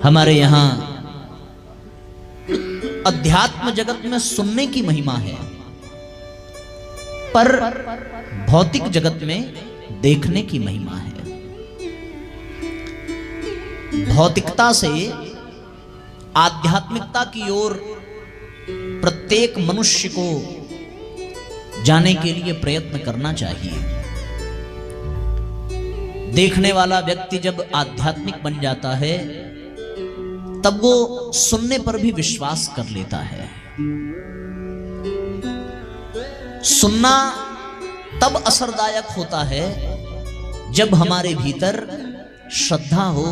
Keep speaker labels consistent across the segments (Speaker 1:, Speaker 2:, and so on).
Speaker 1: हमारे यहाँ अध्यात्म जगत में सुनने की महिमा है, पर भौतिक जगत में देखने की महिमा है। भौतिकता से आध्यात्मिकता की ओर प्रत्येक मनुष्य को जाने के लिए प्रयत्न करना चाहिए। देखने वाला व्यक्ति जब आध्यात्मिक बन जाता है तब वो सुनने पर भी विश्वास कर लेता है। सुनना तब असरदायक होता है जब हमारे भीतर श्रद्धा हो,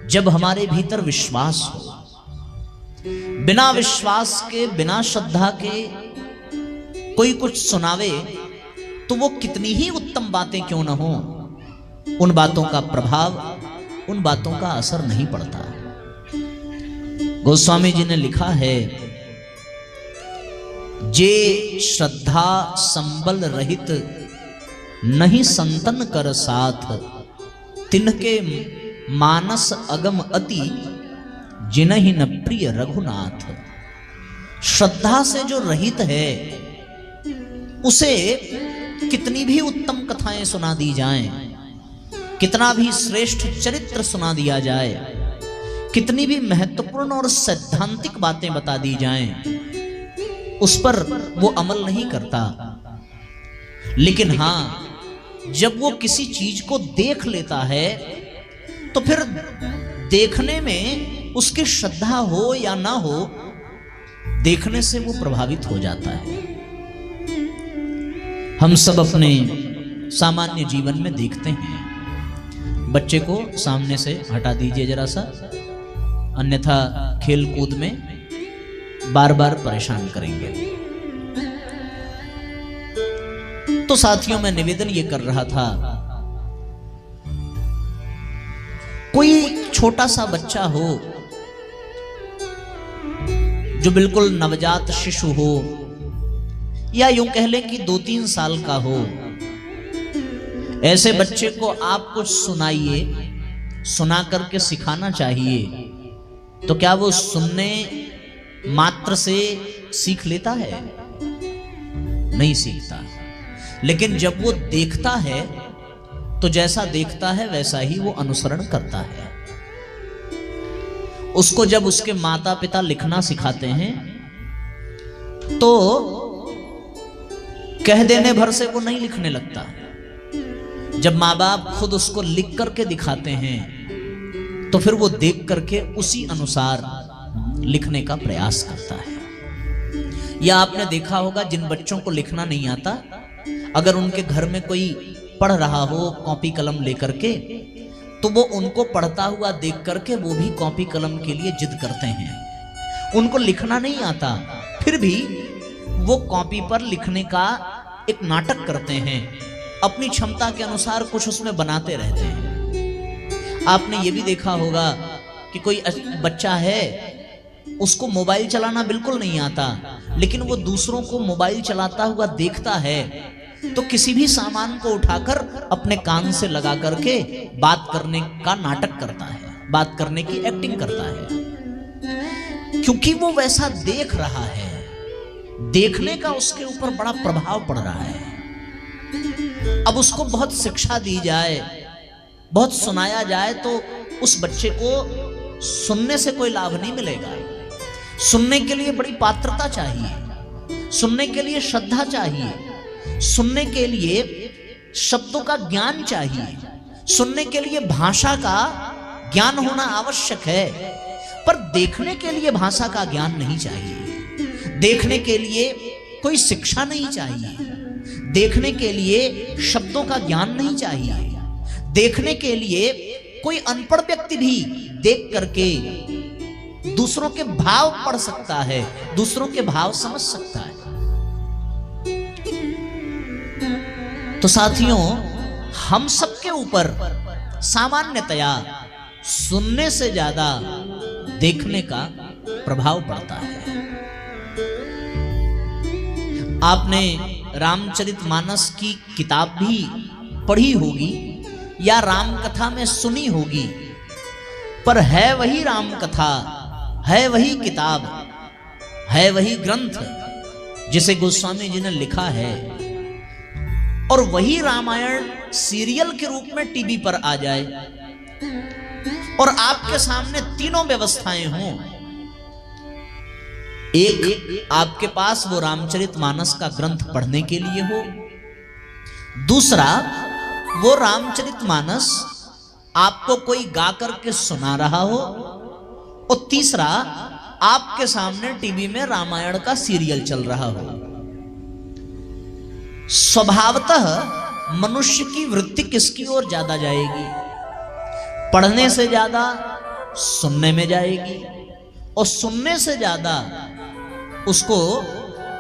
Speaker 1: जब हमारे भीतर विश्वास हो। बिना विश्वास के, बिना श्रद्धा के कोई कुछ सुनावे तो वो कितनी ही उत्तम बातें क्यों न हो, उन बातों का प्रभाव, उन बातों का असर नहीं पड़ता। गोस्वामी जी ने लिखा है, जे श्रद्धा संबल रहित नहीं संतन कर साथ, तिनके मानस अगम अति जिनहि न प्रिय रघुनाथ। श्रद्धा से जो रहित है उसे कितनी भी उत्तम कथाएं सुना दी जाएं, कितना भी श्रेष्ठ चरित्र सुना दिया जाए, कितनी भी महत्वपूर्ण और सैद्धांतिक बातें बता दी जाएं, उस पर वो अमल नहीं करता। लेकिन हां, जब वो किसी चीज को देख लेता है तो फिर देखने में उसकी श्रद्धा हो या ना हो, देखने से वो प्रभावित हो जाता है। हम सब अपने सामान्य जीवन में देखते हैं। बच्चे को सामने से हटा दीजिए जरा सा, अन्यथा खेल कूद में बार बार परेशान करेंगे। तो साथियों, मैं निवेदन ये कर रहा था, कोई छोटा सा बच्चा हो जो बिल्कुल नवजात शिशु हो, या यूं कह लें कि 2-3 साल का हो, ऐसे बच्चे को आप कुछ सुनाइए, सुना करके सिखाना चाहिए, तो क्या वो सुनने मात्र से सीख लेता है? नहीं सीखता। लेकिन जब वो देखता है तो जैसा देखता है वैसा ही वो अनुसरण करता है। उसको जब उसके माता पिता लिखना सिखाते हैं तो कह देने भर से वो नहीं लिखने लगता। जब माँ बाप खुद उसको लिख करके दिखाते हैं तो फिर वो देख करके उसी अनुसार लिखने का प्रयास करता है। या आपने देखा होगा, जिन बच्चों को लिखना नहीं आता, अगर उनके घर में कोई पढ़ रहा हो कॉपी कलम लेकर के, तो वो उनको पढ़ता हुआ देख करके वो भी कॉपी कलम के लिए जिद करते हैं। उनको लिखना नहीं आता, फिर भी वो कॉपी पर लिखने का एक नाटक करते हैं, अपनी क्षमता के अनुसार कुछ उसमें बनाते रहते हैं। आपने ये भी देखा होगा कि कोई बच्चा है, उसको मोबाइल चलाना बिल्कुल नहीं आता, लेकिन वो दूसरों को मोबाइल चलाता हुआ देखता है तो किसी भी सामान को उठाकर अपने कान से लगा करके बात करने का नाटक करता है, बात करने की एक्टिंग करता है, क्योंकि वो वैसा देख रहा है। देखने का उसके ऊपर बड़ा प्रभाव पड़ रहा है। अब उसको बहुत शिक्षा दी जाए, बहुत सुनाया जाए, तो उस बच्चे को सुनने से कोई लाभ नहीं मिलेगा। सुनने के लिए बड़ी पात्रता चाहिए, सुनने के लिए श्रद्धा चाहिए, सुनने के लिए शब्दों का ज्ञान चाहिए, सुनने के लिए भाषा का ज्ञान होना आवश्यक है। पर देखने के लिए भाषा का ज्ञान नहीं चाहिए, देखने के लिए कोई शिक्षा नहीं चाहिए, देखने के लिए शब्दों का ज्ञान नहीं चाहिए, देखने के लिए कोई अनपढ़ व्यक्ति भी देख करके दूसरों के भाव पढ़ सकता है, दूसरों के भाव समझ सकता है। तो साथियों, हम सबके ऊपर सामान्यतया सुनने से ज्यादा देखने का प्रभाव पड़ता है। आपने रामचरितमानस की किताब भी पढ़ी होगी या राम कथा में सुनी होगी। पर है वही राम कथा, है वही किताब, है वही ग्रंथ जिसे गोस्वामी जी ने लिखा है। और वही रामायण सीरियल के रूप में टीवी पर आ जाए और आपके सामने तीनों व्यवस्थाएं हों। एक, आपके पास वो रामचरितमानस का ग्रंथ पढ़ने के लिए हो। दूसरा, वो रामचरितमानस आपको कोई गा करके सुना रहा हो। और तीसरा, आपके सामने टीवी में रामायण का सीरियल चल रहा हो। स्वभावतः मनुष्य की वृत्ति किसकी ओर ज्यादा जाएगी? पढ़ने से ज्यादा सुनने में जाएगी, और सुनने से ज्यादा उसको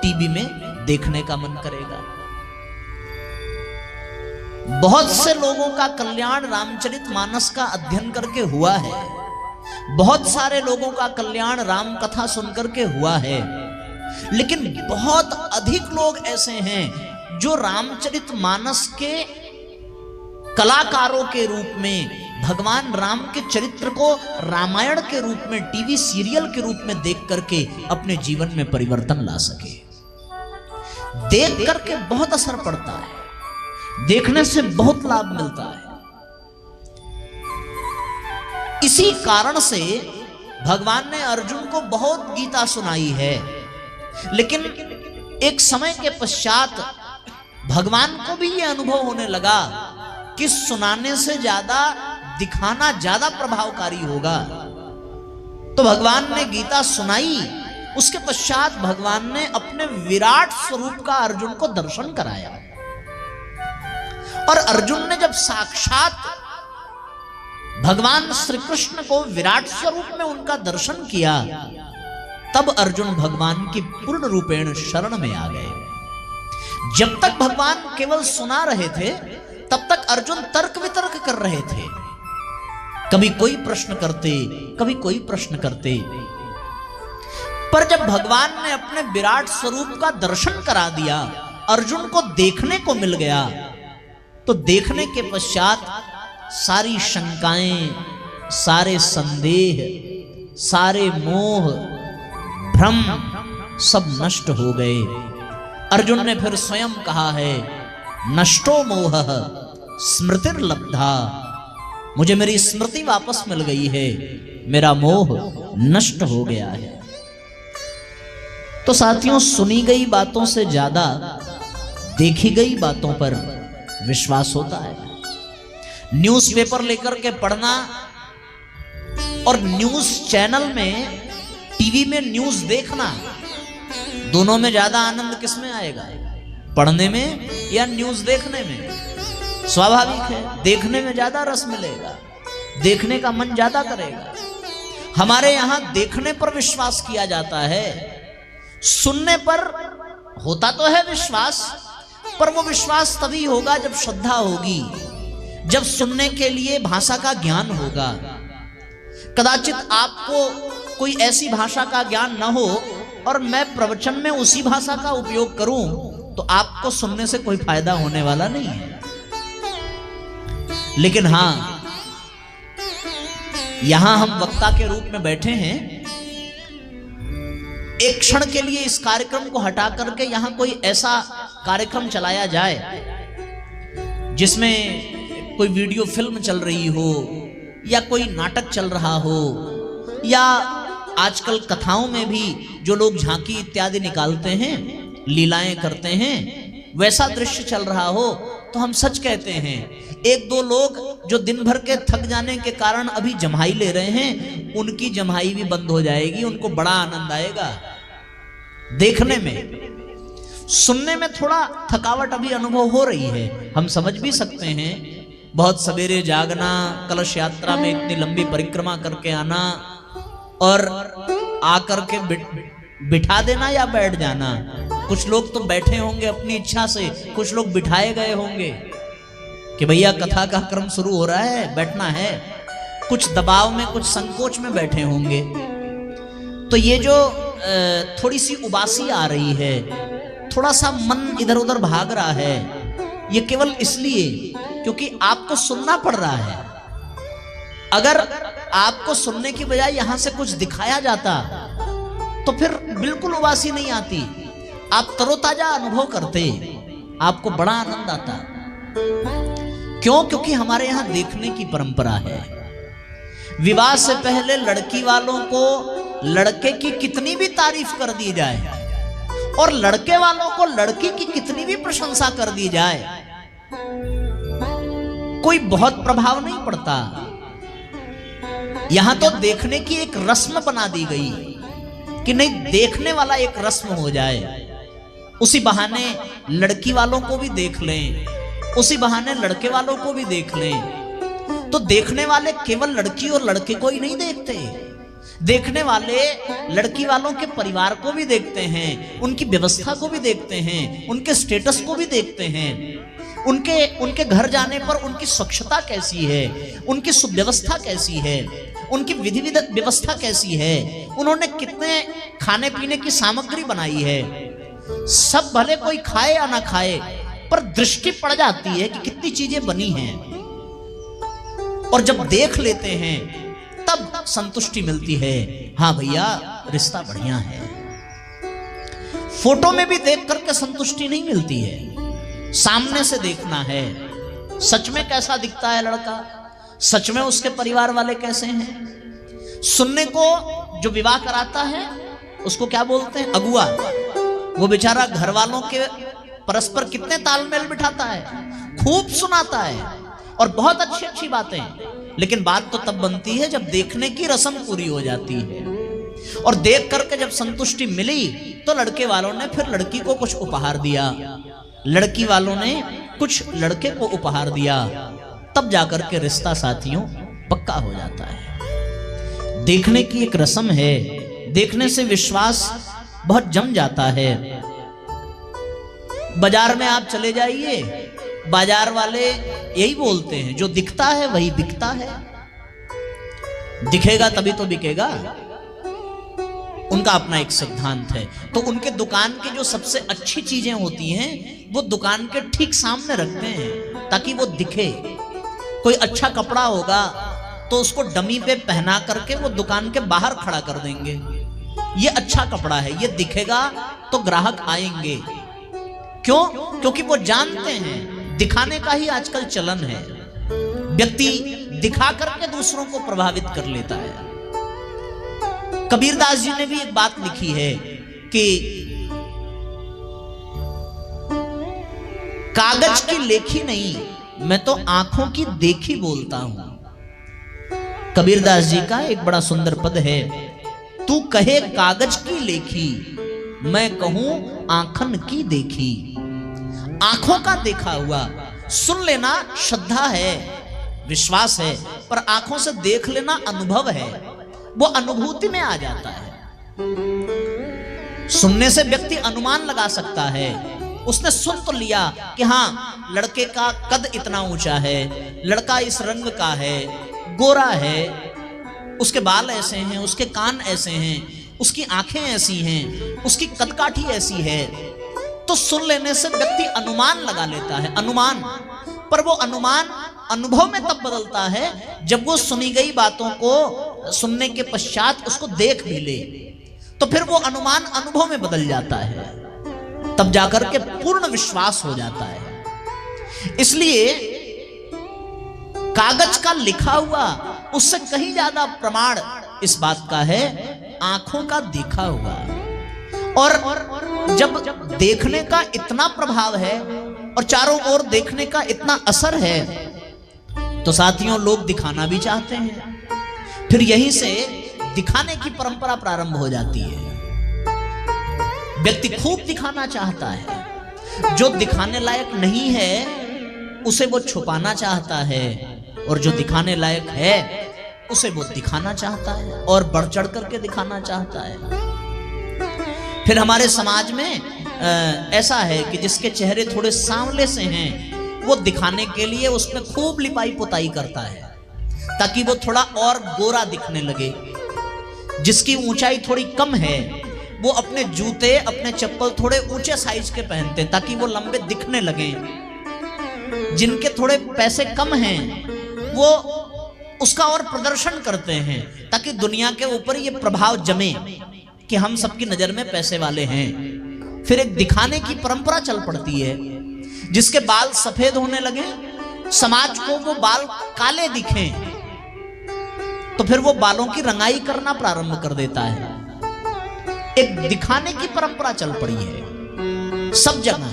Speaker 1: टीवी में देखने का मन करेगा। बहुत से लोगों का कल्याण रामचरितमानस का अध्ययन करके हुआ है। बहुत सारे लोगों का कल्याण राम कथा सुनकर के हुआ है। लेकिन बहुत अधिक लोग ऐसे हैं जो रामचरितमानस के कलाकारों के रूप में भगवान राम के चरित्र को रामायण के रूप में टीवी सीरियल के रूप में देख करके अपने जीवन में परिवर्तन ला सके। देख करके बहुत असर पड़ता है, देखने से बहुत लाभ मिलता है। इसी कारण से भगवान ने अर्जुन को बहुत गीता सुनाई है। लेकिन एक समय के पश्चात भगवान को भी यह अनुभव होने लगा कि सुनाने से ज्यादा दिखाना ज्यादा प्रभावकारी होगा। तो भगवान ने गीता सुनाई। उसके पश्चात भगवान ने अपने विराट स्वरूप का अर्जुन को दर्शन कराया। और अर्जुन ने जब साक्षात भगवान श्री कृष्ण को विराट स्वरूप में उनका दर्शन किया, तब अर्जुन भगवान की पूर्ण रूपेण शरण में आ गए। जब तक भगवान केवल सुना रहे थे, तब तक अर्जुन तर्क वितर्क कर रहे थे। कभी कोई प्रश्न करते, कभी कोई प्रश्न करते। पर जब भगवान ने अपने विराट स्वरूप का दर्शन करा दिया, अर्जुन को देखने को मिल गया, तो देखने के पश्चात सारी शंकाएं, सारे संदेह, सारे मोह, भ्रम सब नष्ट हो गए। अर्जुन ने फिर स्वयं कहा है, नष्टो मोहः स्मृतिर्लब्धा। मुझे मेरी स्मृति वापस मिल गई है, मेरा मोह नष्ट हो गया है। तो साथियों, सुनी गई बातों से ज्यादा देखी गई बातों पर विश्वास होता है। न्यूज़पेपर लेकर के पढ़ना और न्यूज चैनल में, टीवी में न्यूज देखना, दोनों में ज्यादा आनंद किसमें आएगा? पढ़ने में या न्यूज देखने में? स्वाभाविक है, देखने में ज्यादा रस मिलेगा, देखने का मन ज्यादा करेगा। हमारे यहां देखने पर विश्वास किया जाता है, सुनने पर होता तो है विश्वास, पर वो विश्वास तभी होगा जब श्रद्धा होगी, जब सुनने के लिए भाषा का ज्ञान होगा। कदाचित आपको कोई ऐसी भाषा का ज्ञान न हो और मैं प्रवचन में उसी भाषा का उपयोग करूं, तो आपको सुनने से कोई फायदा होने वाला नहीं है। लेकिन हां, यहां हम वक्ता के रूप में बैठे हैं, एक क्षण के लिए इस कार्यक्रम को हटा करके यहां कोई ऐसा कार्यक्रम चलाया जाए जिसमें कोई वीडियो फिल्म चल रही हो, या कोई नाटक चल रहा हो, या आजकल कथाओं में भी जो लोग झांकी इत्यादि निकालते हैं, लीलाएं करते हैं, वैसा दृश्य चल रहा हो, तो हम सच कहते हैं, एक दो लोग जो दिन भर के थक जाने के कारण अभी जम्हाई ले रहे हैं, उनकी जम्हाई भी बंद हो जाएगी, उनको बड़ा आनंद आएगा देखने में। सुनने में थोड़ा थकावट अभी अनुभव हो रही है, हम समझ भी सकते हैं। बहुत सवेरे जागना, कलश यात्रा में इतनी लंबी परिक्रमा करके आना, और आकर के बिठा देना या बैठ जाना। कुछ लोग तो बैठे होंगे अपनी इच्छा से, कुछ लोग बिठाए गए होंगे कि भैया कथा का क्रम शुरू हो रहा है, बैठना है। कुछ दबाव में, कुछ संकोच में बैठे होंगे। तो ये जो थोड़ी सी उबासी आ रही है, थोड़ा सा मन इधर उधर भाग रहा है, ये केवल इसलिए क्योंकि आपको सुनना पड़ रहा है। अगर आपको सुनने की बजाय यहां से कुछ दिखाया जाता तो फिर बिल्कुल उबासी नहीं आती, आप तरोताजा अनुभव करते, आपको बड़ा आनंद आता। क्यों? क्योंकि हमारे यहां देखने की परंपरा है। विवाह से पहले लड़की वालों को लड़के की कितनी भी तारीफ कर दी जाए और लड़के वालों को लड़की की कितनी भी प्रशंसा कर दी जाए, कोई बहुत प्रभाव नहीं पड़ता। यहां तो देखने की एक रस्म बना दी गई कि नहीं, देखने वाला एक रस्म हो जाए, उसी बहाने लड़की वालों को भी देख लें, उसी बहाने लड़के वालों को भी देख लें। तो देखने वाले केवल लड़की और लड़के को ही नहीं देखते, देखने वाले लड़की वालों के परिवार को भी देखते हैं, उनकी व्यवस्था को भी देखते हैं, उनके स्टेटस को भी देखते हैं, उनके घर जाने पर उनकी स्वच्छता कैसी है, उनकी सुव्यवस्था कैसी है, उनकी विधि व्यवस्था कैसी है, उन्होंने कितने खाने पीने की सामग्री बनाई है। सब भले कोई खाए या ना खाए, पर दृष्टि पड़ जाती है कि कितनी चीजें बनी हैं। और जब देख लेते हैं तब संतुष्टि मिलती है, हाँ भैया रिश्ता बढ़िया है। फोटो में भी देख करके संतुष्टि नहीं मिलती है, सामने से देखना है, सच में कैसा दिखता है लड़का, सच में उसके परिवार वाले कैसे हैं। सुनने को जो विवाह कराता है उसको क्या बोलते हैं? अगुआ। वो बेचारा घर वालों के परस्पर कितने तालमेल बिठाता है, खूब सुनाता है और बहुत अच्छी अच्छी बातें, लेकिन बात तो तब बनती है जब देखने की रस्म पूरी हो जाती है। और देख करके जब संतुष्टि मिली तो लड़के वालों ने फिर लड़की को कुछ उपहार दिया, लड़की वालों ने कुछ लड़के को उपहार दिया, तब जाकर के रिश्ता साथियों पक्का हो जाता है। देखने की एक रस्म है, देखने से विश्वास बहुत जम जाता है। बाजार में आप चले जाइए, बाजार वाले यही बोलते हैं, जो दिखता है वही बिकता है, दिखेगा तभी तो बिकेगा, उनका अपना एक सिद्धांत है। तो उनके दुकान की जो सबसे अच्छी चीजें होती हैं वो दुकान के ठीक सामने रखते हैं ताकि वो दिखे। कोई अच्छा कपड़ा होगा तो उसको डमी पे पहना करके वो दुकान के बाहर खड़ा कर देंगे, ये अच्छा कपड़ा है, ये दिखेगा तो ग्राहक आएंगे। क्यों? क्योंकि वो जानते हैं दिखाने का ही आजकल चलन है, व्यक्ति दिखा करके दूसरों को प्रभावित कर लेता है। कबीरदास जी ने भी एक बात लिखी है कि कागज की लेखी नहीं, मैं तो आंखों की देखी बोलता हूं। कबीरदास जी का एक बड़ा सुंदर पद है, तू कहे कागज की लेखी, मैं कहूं आंखन की देखी। आंखों का देखा हुआ सुन लेना श्रद्धा है, विश्वास है, पर आंखों से देख लेना अनुभव है, वो अनुभूति में आ जाता है। सुनने से व्यक्ति अनुमान लगा सकता है, उसने सुन तो लिया कि हाँ लड़के का कद इतना ऊंचा है, लड़का इस रंग का है, गोरा है, उसके बाल ऐसे हैं, उसके कान ऐसे हैं, उसकी आंखें ऐसी हैं, उसकी कदकाठी ऐसी है। तो सुन लेने से व्यक्ति अनुमान लगा लेता है, अनुमान। पर वो अनुमान अनुभव में तब बदलता है जब वो सुनी गई बातों को सुनने के पश्चात उसको देख भी ले, तो फिर वो अनुमान अनुभव में बदल जाता है, तब जाकर के पूर्ण विश्वास हो जाता है। इसलिए कागज का लिखा हुआ उससे कहीं ज्यादा प्रमाण इस बात का है आंखों का देखा हुआ। और जब देखने का इतना प्रभाव है और चारों ओर देखने का इतना असर है तो साथियों लोग दिखाना भी चाहते हैं, फिर यहीं से दिखाने की परंपरा प्रारंभ हो जाती है। व्यक्ति खूब दिखाना चाहता है, जो दिखाने लायक नहीं है उसे वो छुपाना चाहता है, और जो दिखाने लायक है उसे वो दिखाना चाहता है और बढ़ चढ़ करके दिखाना चाहता है। फिर हमारे समाज में ऐसा है कि जिसके चेहरे थोड़े सांवले से हैं वो दिखाने के लिए उसमें खूब लिपाई पुताई करता है ताकि वो थोड़ा और गोरा दिखने लगे। जिसकी ऊंचाई थोड़ी कम है वो अपने जूते अपने चप्पल थोड़े ऊंचे साइज के पहनते हैं ताकि वो लंबे दिखने लगे। जिनके थोड़े पैसे कम हैं वो उसका और प्रदर्शन करते हैं ताकि दुनिया के ऊपर ये प्रभाव जमे कि हम सबकी नजर में पैसे वाले हैं। फिर एक दिखाने की परंपरा चल पड़ती है, जिसके बाल सफेद होने लगे, समाज को वो बाल काले दिखें, तो फिर वो बालों की रंगाई करना प्रारंभ कर देता है। एक दिखाने की परंपरा चल पड़ी है सब जगह,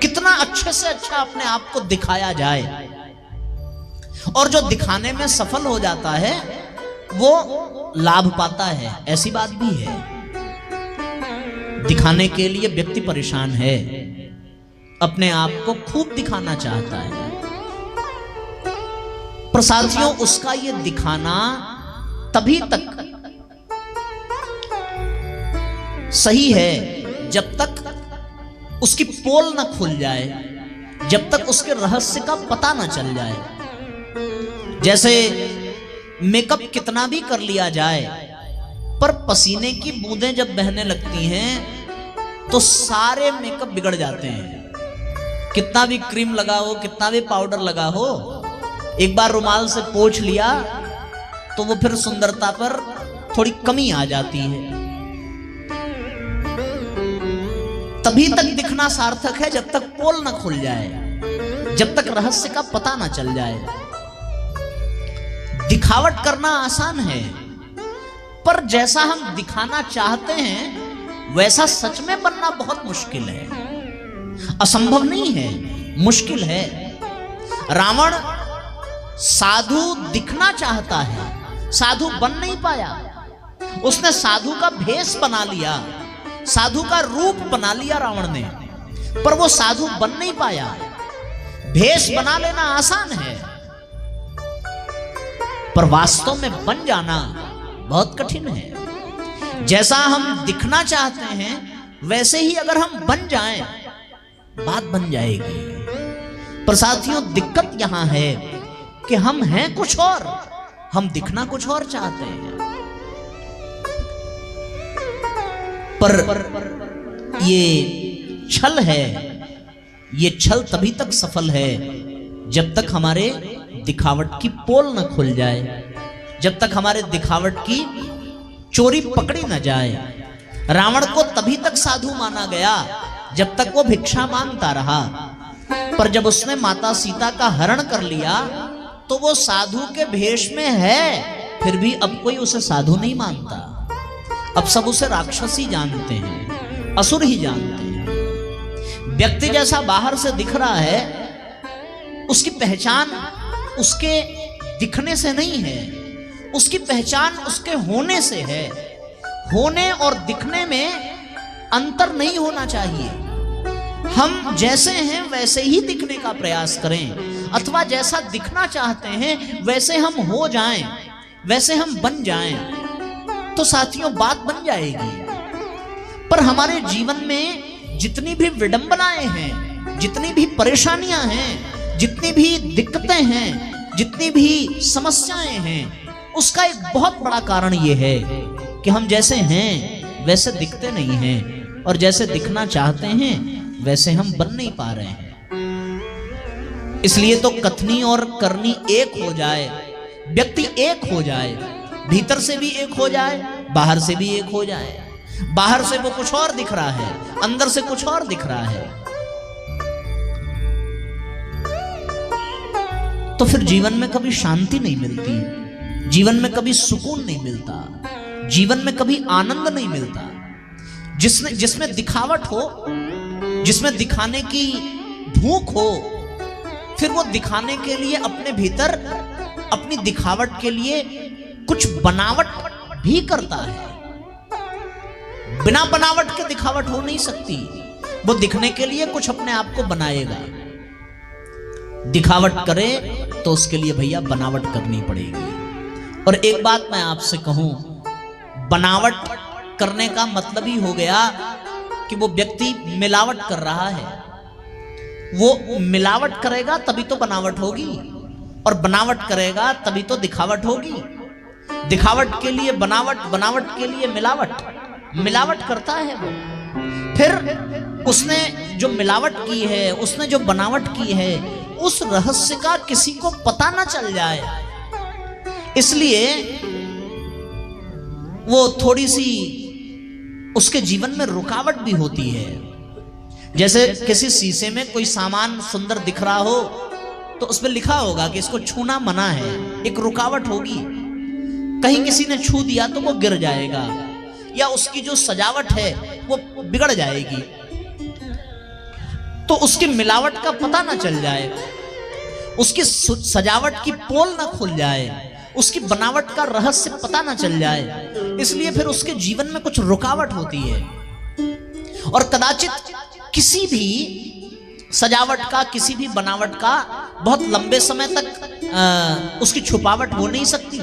Speaker 1: कितना अच्छे से अच्छा अपने आप को दिखाया जाए। और जो दिखाने में सफल हो जाता है वो लाभ पाता है, ऐसी बात भी है। दिखाने के लिए व्यक्ति परेशान है, अपने आप को खूब दिखाना चाहता है। पर साथियों, उसका ये दिखाना तभी तक सही है जब तक उसकी पोल न खुल जाए, जब तक उसके रहस्य का पता न चल जाए। जैसे मेकअप कितना भी कर लिया जाए, पर पसीने की बूंदें जब बहने लगती हैं तो सारे मेकअप बिगड़ जाते हैं। कितना भी क्रीम लगा हो, कितना भी पाउडर लगा हो, एक बार रुमाल से पोंछ लिया तो वो फिर सुंदरता पर थोड़ी कमी आ जाती है। तभी तक दिखना सार्थक है जब तक पोल न खुल जाए, जब तक रहस्य का पता न चल जाए। दिखावट करना आसान है, पर जैसा हम दिखाना चाहते हैं वैसा सच में बनना बहुत मुश्किल है। असंभव नहीं है, मुश्किल है। रावण साधु दिखना चाहता है, साधु बन नहीं पाया। उसने साधु का भेष बना लिया, साधु का रूप बना लिया रावण ने, पर वो साधु बन नहीं पाया। भेष बना लेना आसान है, पर वास्तव में बन जाना बहुत कठिन है। जैसा हम दिखना चाहते हैं वैसे ही अगर हम बन जाएं, बात बन जाएगी। पर साथियों, दिक्कत यहां है कि हम हैं कुछ और, हम दिखना कुछ और चाहते हैं। पर ये छल है, ये छल तभी तक सफल है जब तक हमारे दिखावट की पोल न खुल जाए, जब तक हमारे दिखावट की चोरी पकड़ी न जाए। रावण को तभी तक साधु माना गया जब तक वो भिक्षा मांगता रहा, पर जब उसने माता सीता का हरण कर लिया तो वो साधु के भेष में है, फिर भी अब कोई उसे साधु नहीं मानता। अब सब उसे राक्षस ही जानते हैं, असुर ही जानते हैं। व्यक्ति जैसा बाहर से दिख रहा है, उसकी पहचान उसके दिखने से नहीं है, उसकी पहचान उसके होने से है। होने और दिखने में अंतर नहीं होना चाहिए। हम जैसे हैं वैसे ही दिखने का प्रयास करें, अथवा जैसा दिखना चाहते हैं वैसे हम हो जाएं, वैसे हम बन जाएं, तो साथियों बात बन जाएगी। पर हमारे जीवन में जितनी भी विडंबनाएं हैं, जितनी भी परेशानियां हैं, जितनी भी दिक्कतें हैं, जितनी भी समस्याएं हैं, उसका एक बहुत बड़ा कारण यह है कि हम जैसे हैं वैसे दिखते नहीं हैं, और जैसे दिखना चाहते हैं वैसे हम बन नहीं पा रहे हैं। इसलिए तो कथनी और करनी एक हो जाए, व्यक्ति एक हो जाए, भीतर से भी एक हो जाए, बाहर से भी एक हो जाए। बाहर से वो कुछ और दिख रहा है, अंदर से कुछ और दिख रहा है, तो फिर जीवन में कभी शांति नहीं मिलती, जीवन में कभी सुकून नहीं मिलता, जीवन में कभी आनंद नहीं मिलता। जिसमें दिखावट हो, जिसमें दिखाने की भूख हो, फिर वो दिखाने के लिए अपने भीतर अपनी दिखावट के लिए कुछ बनावट भी करता है। बिना बनावट के दिखावट हो नहीं सकती। वो दिखने के लिए कुछ अपने आप को बनाएगा। दिखावट करे तो उसके लिए भैया बनावट करनी पड़ेगी। और एक बात मैं आपसे कहूं, बनावट करने का मतलब ही हो गया कि वो व्यक्ति मिलावट कर रहा है। वो मिलावट करेगा तभी तो बनावट होगी, और बनावट करेगा तभी तो दिखावट होगी। दिखावट के लिए बनावट, बनावट के लिए मिलावट, मिलावट करता है वो। फिर उसने जो मिलावट की है, उसने जो बनावट की है, उस रहस्य का किसी को पता ना चल जाए, इसलिए वो थोड़ी सी उसके जीवन में रुकावट भी होती है। जैसे किसी शीशे में कोई सामान सुंदर दिख रहा हो तो उस पर लिखा होगा कि इसको छूना मना है, एक रुकावट होगी। कहीं किसी ने छू दिया तो वो गिर जाएगा, या उसकी जो सजावट है वो बिगड़ जाएगी, तो उसकी मिलावट का पता ना चल जाए, उसकी सजावट की पोल ना खुल जाए, उसकी बनावट का रहस्य पता ना चल जाए, इसलिए फिर उसके जीवन में कुछ रुकावट होती है। और कदाचित किसी भी सजावट का, किसी भी बनावट का बहुत लंबे समय तक उसकी छुपावट हो नहीं सकती।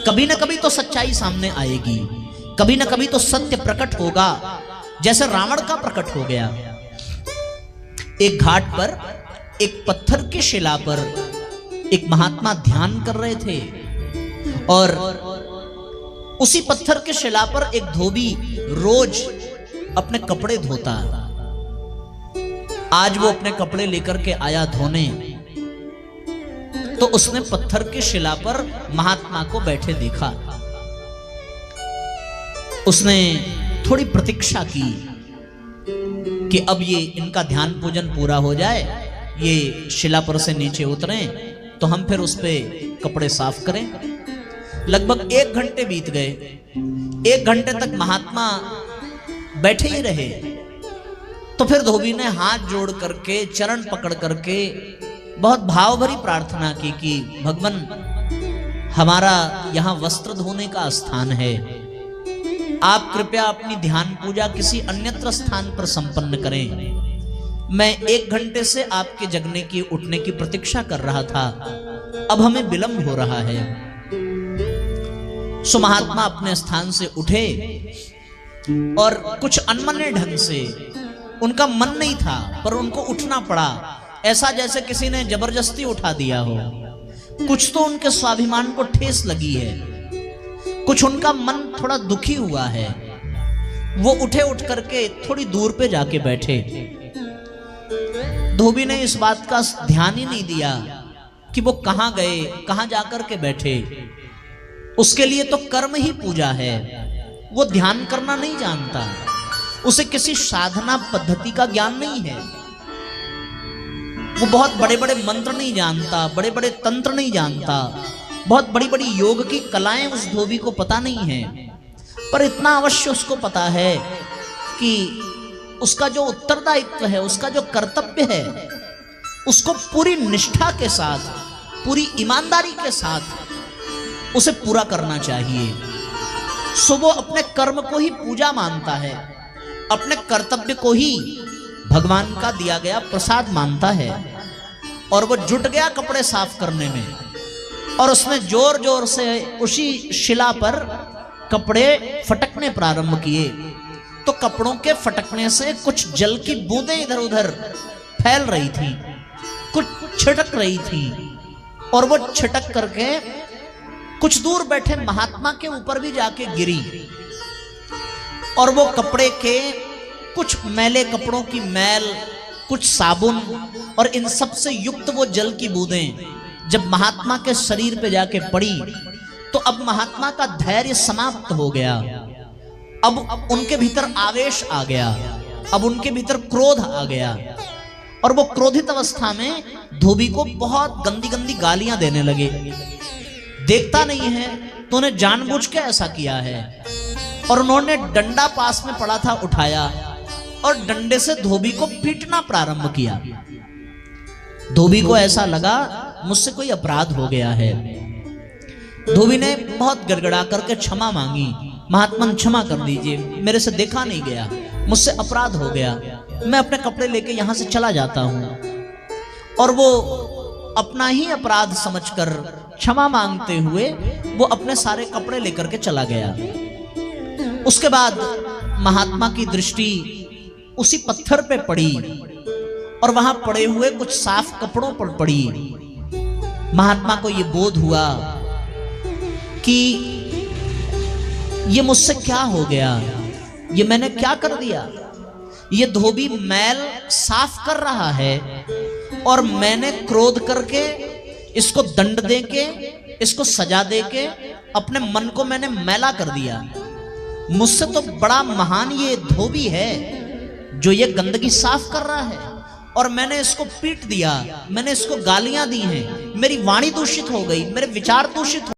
Speaker 1: कभी ना कभी तो सच्चाई सामने आएगी, कभी ना कभी तो सत्य प्रकट होगा, जैसे रावण का प्रकट हो गया। एक घाट पर एक पत्थर की शिला पर एक महात्मा ध्यान कर रहे थे, और उसी पत्थर के शिला पर एक धोबी रोज अपने कपड़े धोता। आज वो अपने कपड़े लेकर के आया धोने, तो उसने पत्थर की शिला पर महात्मा को बैठे देखा। उसने थोड़ी प्रतीक्षा की कि अब ये इनका ध्यान पूजन पूरा हो जाए, ये शिला पर से नीचे उतरे तो हम फिर उस पे कपड़े साफ करें। लगभग 1 घंटे बीत गए। 1 घंटे तक महात्मा बैठे ही रहे। तो फिर धोबी ने हाथ जोड़ करके, चरण पकड़ करके बहुत भाव भरी प्रार्थना की कि भगवान, हमारा यहाँ वस्त्र धोने का स्थान है, आप कृपया अपनी ध्यान पूजा किसी अन्यत्र स्थान पर संपन्न करें। मैं 1 घंटे से आपके जगने की, उठने की प्रतीक्षा कर रहा था, अब हमें विलंब हो रहा है। सो महात्मा अपने स्थान से उठे और कुछ अनमने ढंग से, उनका मन नहीं था पर उनको उठना पड़ा, ऐसा जैसे किसी ने जबरदस्ती उठा दिया हो। कुछ तो उनके स्वाभिमान को ठेस लगी है, कुछ उनका मन थोड़ा दुखी हुआ है। वो उठे, उठ करके थोड़ी दूर पे जाके बैठे। धोबी ने इस बात का ध्यान ही नहीं दिया कि वो कहां गए, कहां जाकर के बैठे। उसके लिए तो कर्म ही पूजा है, वो ध्यान करना नहीं जानता, उसे किसी साधना पद्धति का ज्ञान नहीं है। वो बहुत बड़े बड़े मंत्र नहीं जानता, बड़े बड़े तंत्र नहीं जानता, बहुत बड़ी बड़ी योग की कलाएं उस धोबी को पता नहीं है। पर इतना अवश्य उसको पता है कि उसका जो उत्तरदायित्व है, उसका जो कर्तव्य है, उसको पूरी निष्ठा के साथ, पूरी ईमानदारी के साथ उसे पूरा करना चाहिए। सो वो अपने कर्म को ही पूजा मानता है, अपने कर्तव्य को ही भगवान का दिया गया प्रसाद मानता है। और वो जुट गया कपड़े साफ करने में, और उसने जोर जोर से उसी शिला पर कपड़े फटकने प्रारंभ किए। तो कपड़ों के फटकने से कुछ जल की बूंदें इधर उधर फैल रही थी, कुछ छिटक रही थी, और वो छिटक करके कुछ दूर बैठे महात्मा के ऊपर भी जाके गिरी। और वो कपड़े के कुछ मैले कपड़ों की मैल, कुछ साबुन और इन सब से युक्त वो जल की बूंदें जब महात्मा के शरीर पे जाके पड़ी, तो अब महात्मा का धैर्य समाप्त हो गया। अब उनके भीतर आवेश आ गया, अब उनके भीतर क्रोध आ गया, और वो क्रोधित अवस्था में धोबी को बहुत गंदी गंदी गालियां देने लगे। देखता नहीं है तो उन्हें जानबूझ के ऐसा किया है। और उन्होंने डंडा पास में पड़ा था उठाया और डंडे से धोबी को पीटना प्रारंभ किया। धोबी को ऐसा लगा मुझसे कोई अपराध हो गया है। धोबी ने बहुत गड़गड़ा करके क्षमा मांगी, महात्मा क्षमा कर दीजिए, मेरे से देखा नहीं गया, मुझसे अपराध हो गया, मैं अपने कपड़े लेके यहाँ से चला जाता हूँ। और वो अपना ही अपराध समझकर क्षमा मांगते हुए वो अपने सारे कपड़े लेकर के चला गया। उसके बाद महात्मा की दृष्टि उसी पत्थर पे पड़ी और वहां पड़े हुए कुछ साफ कपड़ों पर पड़ी। महात्मा को ये बोध हुआ कि ये मुझसे क्या हो गया, ये मैंने क्या कर दिया। ये धोबी मैल साफ कर रहा है और मैंने क्रोध करके इसको दंड देके इसको सजा दे के अपने मन को मैंने मैला कर दिया। मुझसे तो बड़ा महान ये धोबी है जो ये गंदगी साफ कर रहा है, और मैंने इसको पीट दिया, मैंने इसको गालियां दी हैं, मेरी वाणी दूषित हो गई, मेरे विचार दूषित हो,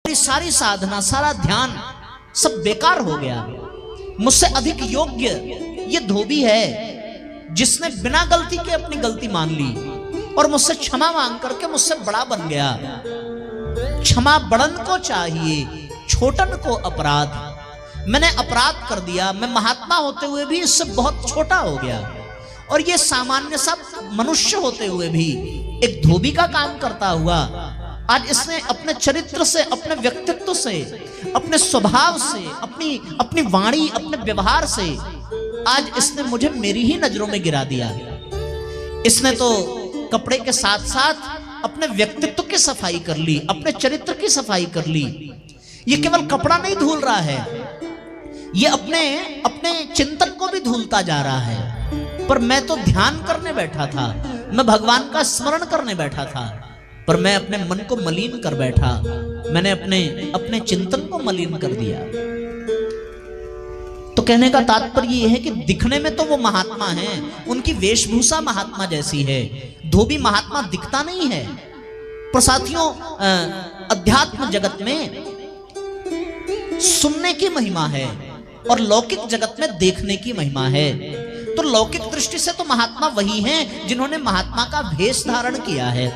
Speaker 1: मेरी सारी साधना, सारा ध्यान सब बेकार हो गया। मुझसे अधिक योग्य ये धोबी है जिसने बिना गलती के अपनी गलती मान ली और मुझसे क्षमा मांग करके मुझसे बड़ा बन गया। क्षमा बड़न को चाहिए, छोटन को अपराध। मैंने अपराध कर दिया, मैं महात्मा होते हुए भी इससे बहुत छोटा हो गया, और ये सामान्य सा मनुष्य होते हुए भी एक धोबी का काम करता हुआ आज इसने अपने चरित्र से, अपने व्यक्तित्व से, अपने स्वभाव से, अपनी वाणी, अपने व्यवहार से आज इसने मुझे मेरी ही नजरों में गिरा दिया। इसने तो कपड़े के साथ साथ अपने व्यक्तित्व की सफाई कर ली, अपने चरित्र की सफाई कर ली। ये केवल कपड़ा नहीं धुल रहा है, ये अपने चिंतन को भी धुलता जा रहा है। पर मैं तो ध्यान करने बैठा था, मैं भगवान का स्मरण करने बैठा था, पर मैं अपने मन को मलिन कर बैठा, मैंने अपने चिंतन को मलिन कर दिया। तो कहने का तात्पर्य यह है कि दिखने में तो वो महात्मा हैं, उनकी वेशभूषा महात्मा जैसी है, धोबी महात्मा दिखता नहीं है। पर साथियों, अध्यात्म जगत में सुनने की महिमा है और लौकिक जगत में देखने की महिमा है। तो लौकिक दृष्टि से तो महात्मा वही हैं जिन्होंने महात्मा का भेष धारण किया है,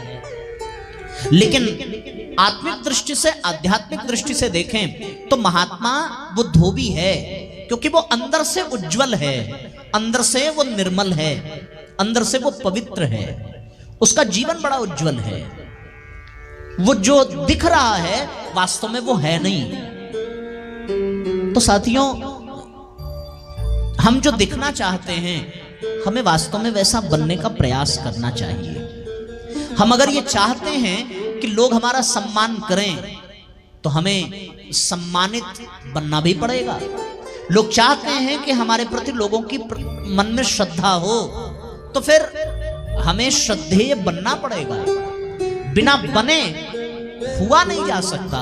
Speaker 1: लेकिन आत्मिक दृष्टि से, आध्यात्मिक दृष्टि से देखें तो महात्मा वो धोबी है, क्योंकि वो अंदर से उज्जवल है, अंदर से वो निर्मल है, अंदर से वो पवित्र है, उसका जीवन बड़ा उज्जवल है। वो जो दिख रहा है वास्तव में वो है नहीं। तो साथियों, हम जो दिखना चाहते हैं हमें वास्तव में वैसा बनने का प्रयास करना चाहिए। हम अगर ये चाहते हैं कि लोग हमारा सम्मान करें तो हमें सम्मानित बनना भी पड़ेगा। लोग चाहते हैं कि हमारे प्रति लोगों की मन में श्रद्धा हो, तो फिर हमें श्रद्धेय बनना पड़ेगा। बिना बने हुआ नहीं जा सकता,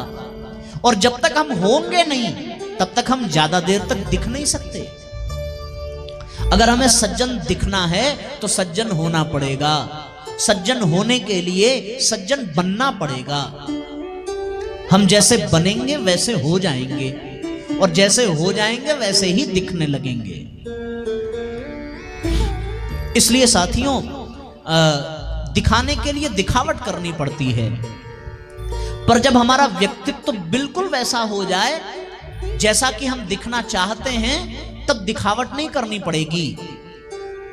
Speaker 1: और जब तक हम होंगे नहीं तब तक हम ज्यादा देर तक दिख नहीं सकते। अगर हमें सज्जन दिखना है तो सज्जन होना पड़ेगा, सज्जन होने के लिए सज्जन बनना पड़ेगा। हम जैसे बनेंगे वैसे हो जाएंगे, और जैसे हो जाएंगे वैसे ही दिखने लगेंगे। इसलिए साथियों, दिखाने के लिए दिखावट करनी पड़ती है, पर जब हमारा व्यक्तित्व बिल्कुल वैसा हो जाए जैसा कि हम दिखना चाहते हैं, तब दिखावट नहीं करनी पड़ेगी।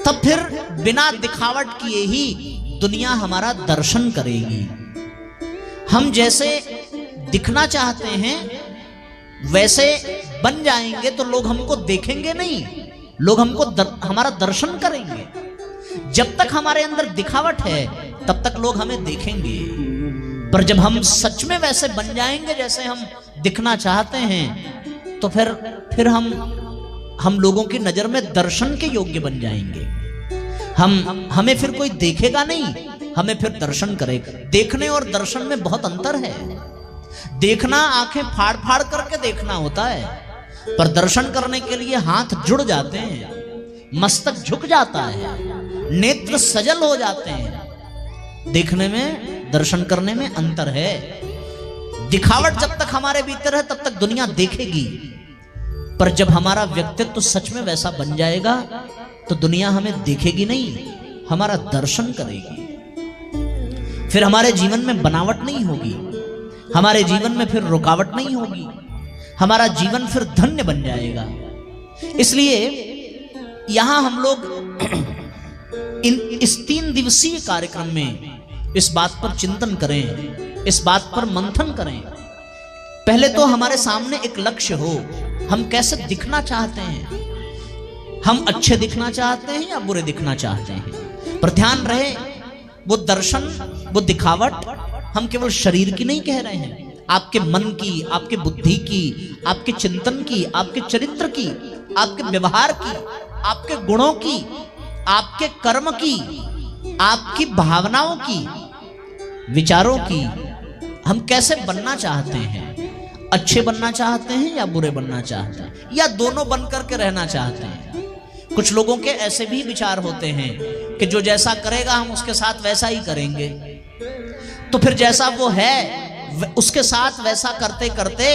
Speaker 1: तब फिर बिना दिखावट किए ही दुनिया हमारा दर्शन करेगी। हम जैसे दिखना चाहते हैं वैसे बन जाएंगे तो लोग हमको देखेंगे नहीं, लोग हमको हमारा दर्शन करेंगे। जब तक हमारे अंदर दिखावट है तब तक लोग हमें देखेंगे, पर जब हम सच में वैसे बन जाएंगे जैसे हम दिखना चाहते हैं, तो फिर हम लोगों की नजर में दर्शन के योग्य बन जाएंगे। हमें फिर कोई देखेगा नहीं, हमें फिर दर्शन करेगा। देखने और दर्शन में बहुत अंतर है। देखना आंखें फाड़ फाड़ करके देखना होता है, पर दर्शन करने के लिए हाथ जुड़ जाते हैं, मस्तक झुक जाता है, नेत्र सजल हो जाते हैं। देखने में, दर्शन करने में अंतर है। दिखावट जब तक हमारे भीतर है तब तक दुनिया देखेगी, पर जब हमारा व्यक्तित्व सच में वैसा बन जाएगा तो दुनिया हमें देखेगी नहीं, हमारा दर्शन करेगी। फिर हमारे जीवन में बनावट नहीं होगी, हमारे जीवन में फिर रुकावट नहीं होगी, हमारा जीवन फिर धन्य बन जाएगा। इसलिए यहां हम लोग इस 3 दिवसीय कार्यक्रम में इस बात पर चिंतन करें, इस बात पर मंथन करें। पहले तो हमारे सामने एक लक्ष्य हो, हम कैसे दिखना चाहते हैं। हम अच्छे दिखना चाहते हैं या बुरे दिखना चाहते हैं। पर ध्यान रहे, वो दर्शन, वो दिखावट हम केवल शरीर की नहीं कह रहे हैं, आपके मन की, आपके बुद्धि की, आपके चिंतन की, आपके चरित्र की, आपके व्यवहार की, आपके गुणों की, आपके कर्म की, आपकी भावनाओं की, विचारों की, हम कैसे बनना चाहते हैं, अच्छे बनना चाहते हैं या बुरे बनना चाहते हैं, या दोनों बन करके रहना चाहते हैं। कुछ लोगों के ऐसे भी विचार होते हैं कि जो जैसा करेगा हम उसके साथ वैसा ही करेंगे, तो फिर जैसा वो है उसके साथ वैसा करते करते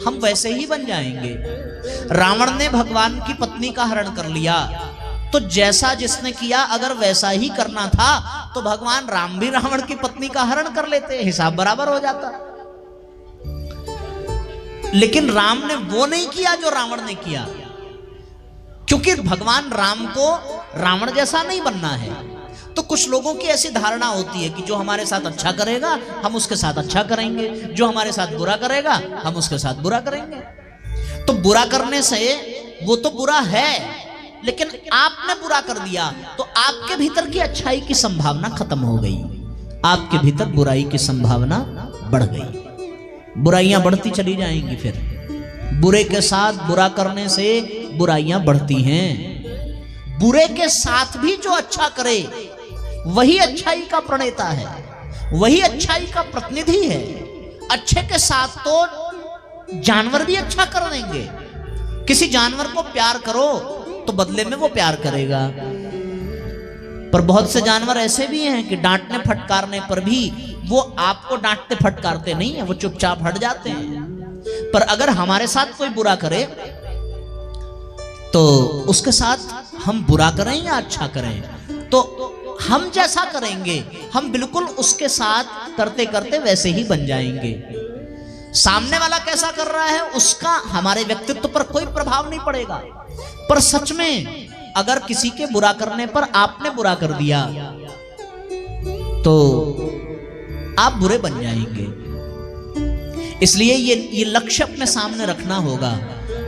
Speaker 1: हम वैसे ही बन जाएंगे। रावण ने भगवान की पत्नी का हरण कर लिया, तो जैसा जिसने किया अगर वैसा ही करना था तो भगवान राम भी रावण की पत्नी का हरण कर लेते, हिसाब बराबर हो जाता। लेकिन राम ने वो नहीं किया जो रावण ने किया, क्योंकि भगवान राम को रावण जैसा नहीं बनना है। तो कुछ लोगों की ऐसी धारणा होती है कि जो हमारे साथ अच्छा करेगा हम उसके साथ अच्छा करेंगे, जो हमारे साथ बुरा करेगा हम उसके साथ बुरा करेंगे। तो बुरा करने से वो तो बुरा है, लेकिन आपने बुरा कर दिया तो आपके भीतर की अच्छाई की संभावना खत्म हो गई, आपके भीतर बुराई की संभावना बढ़ गई, बुराइयां बढ़ती चली जाएंगी। फिर बुरे के साथ बुरा करने से बुराइयां बढ़ती हैं। बुरे के साथ भी जो अच्छा करे वही अच्छाई का प्रणेता है, वही अच्छाई का प्रतिनिधि है। अच्छे के साथ तो जानवर भी अच्छा कर देंगे। किसी जानवर को प्यार करो तो बदले में वो प्यार करेगा, पर बहुत से जानवर ऐसे भी हैं कि डांटने फटकारने पर भी वो आपको डांटते फटकारते नहीं है, वो चुपचाप हट जाते हैं। पर अगर हमारे साथ कोई बुरा करे तो उसके साथ हम बुरा करें या अच्छा करें, तो हम जैसा करेंगे हम बिल्कुल उसके साथ करते करते वैसे ही बन जाएंगे। सामने वाला कैसा कर रहा है उसका हमारे व्यक्तित्व पर कोई प्रभाव नहीं पड़ेगा, पर सच में अगर किसी के बुरा करने पर आपने बुरा कर दिया तो आप बुरे बन जाएंगे। इसलिए ये लक्ष्य अपने सामने रखना होगा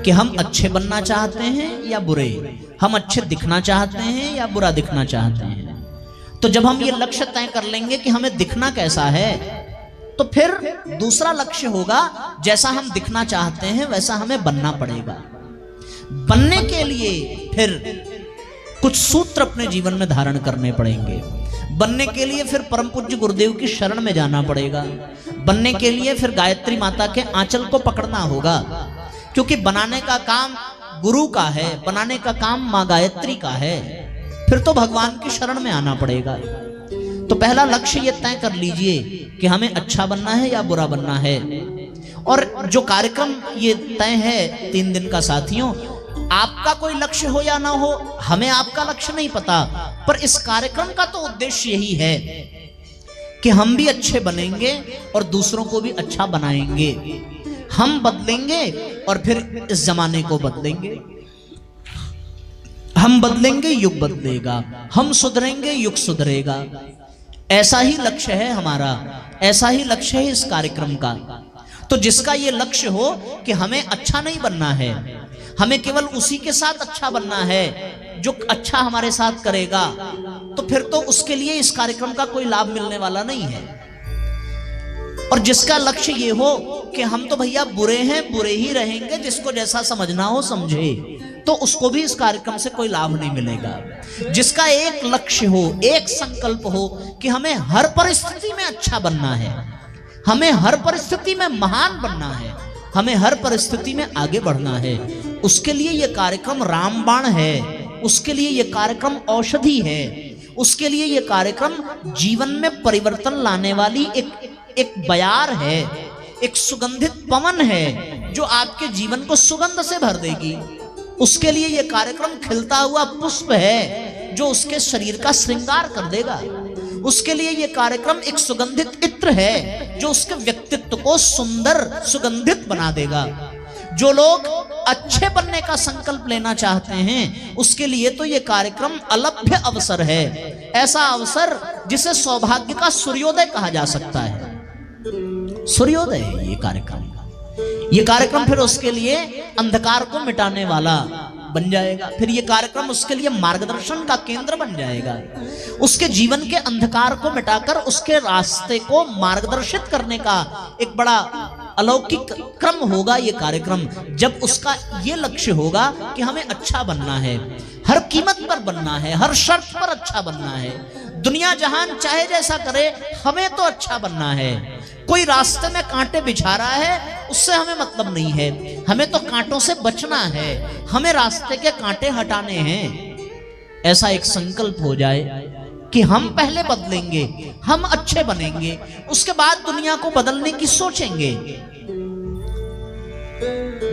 Speaker 1: कि हम अच्छे बनना चाहते हैं या बुरे, हम अच्छे दिखना चाहते हैं या बुरा दिखना चाहते हैं। तो जब हम ये लक्ष्य तय कर लेंगे कि हमें दिखना कैसा है, तो फिर दूसरा लक्ष्य होगा जैसा हम दिखना चाहते हैं वैसा हमें बनना पड़ेगा। बनने के लिए फिर कुछ सूत्र अपने जीवन में धारण करने पड़ेंगे। बनने के लिए फिर परम पूज्य गुरुदेव की शरण में जाना पड़ेगा। बनने के लिए फिर गायत्री माता के आंचल को पकड़ना होगा, क्योंकि बनाने का काम गुरु का है, बनाने का काम माँ गायत्री का है। फिर तो भगवान की शरण में आना पड़ेगा। तो पहला लक्ष्य ये तय कर लीजिए कि हमें अच्छा बनना है या बुरा बनना है। और जो कार्यक्रम ये तय है 3 दिन का, साथियों, आपका कोई लक्ष्य हो या ना हो, हमें आपका लक्ष्य नहीं पता, पर इस कार्यक्रम का तो उद्देश्य यही है कि हम भी अच्छे बनेंगे और दूसरों को भी अच्छा बनाएंगे। हम बदलेंगे और फिर इस जमाने को बदलेंगे। हम बदलेंगे, युग बदलेगा। हम सुधरेंगे, युग सुधरेगा। ऐसा ही लक्ष्य है हमारा, ऐसा ही लक्ष्य है इस कार्यक्रम का। तो जिसका ये लक्ष्य हो कि हमें अच्छा नहीं बनना है, हमें केवल उसी के साथ अच्छा बनना है जो अच्छा हमारे साथ करेगा, तो फिर तो उसके लिए इस कार्यक्रम का कोई लाभ मिलने वाला नहीं है। और जिसका लक्ष्य ये हो कि हम तो भैया बुरे हैं, बुरे ही रहेंगे, जिसको जैसा समझना हो समझे, तो उसको भी इस कार्यक्रम से कोई लाभ नहीं मिलेगा। जिसका एक लक्ष्य हो, एक संकल्प हो कि हमें हर परिस्थिति में अच्छा बनना है, हमें हर परिस्थिति में महान बनना है, हमें हर परिस्थिति में आगे बढ़ना है, उसके लिए ये कार्यक्रम रामबाण है, उसके लिए ये कार्यक्रम औषधि है, उसके लिए ये कार्यक्रम जीवन में परिवर्तन लाने वाली एक बयार है, एक सुगंधित पवन है जो आपके जीवन को सुगंध से भर देगी। उसके लिए ये कार्यक्रम खिलता हुआ पुष्प है जो उसके शरीर का श्रृंगार कर देगा। उसके लिए ये कार्यक्रम एक सुगंधित इत्र है जो उसके व्यक्तित्व को सुंदर सुगंधित बना देगा। जो लोग अच्छे बनने का संकल्प लेना चाहते हैं उसके लिए तो ये कार्यक्रम अलभ्य अवसर है, ऐसा अवसर जिसे सौभाग्य का सूर्योदय कहा जा सकता है। सूर्योदय है ये कार्यक्रम। ये कार्यक्रम फिर उसके लिए अंधकार को मिटाने वाला बन जाएगा। फिर ये कार्यक्रम उसके लिए मार्गदर्शन का केंद्र बन जाएगा। उसके जीवन के अंधकार को मिटाकर उसके रास्ते को मार्गदर्शित करने का एक बड़ा अलौकिक क्रम होगा ये कार्यक्रम, जब उसका ये लक्ष्य होगा कि हमें अच्छा बनना है, हर कीमत पर बनना है, हर शर्त पर अच्छा बनना है, दुनिया जहान चाहे जैसा करे, हमें तो अच्छा बनना है। कोई रास्ते में कांटे बिछा रहा है, उससे हमें मतलब नहीं है, हमें तो कांटों से बचना है, हमें रास्ते के कांटे हटाने हैं। ऐसा एक संकल्प हो जाए कि हम पहले बदलेंगे, हम अच्छे बनेंगे, उसके बाद दुनिया को बदलने की सोचेंगे।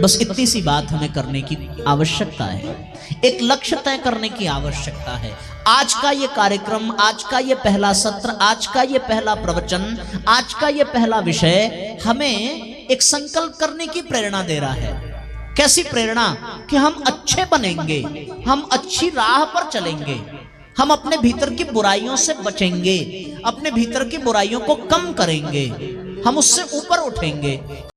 Speaker 1: बस इतनी सी बात हमें करने की आवश्यकता है, एक लक्ष्य तय करने की आवश्यकता है। आज का ये कार्यक्रम, आज का ये पहला सत्र, आज का ये पहला प्रवचन, आज का ये पहला विषय हमें एक संकल्प करने की प्रेरणा दे रहा है। कैसी प्रेरणा? कि हम अच्छे बनेंगे, हम अच्छी राह पर चलेंगे, हम अपने भीतर की बुराइयों से बचेंगे, अपने भीतर की बुराइयों को कम करेंगे, हम उससे ऊपर उठेंगे।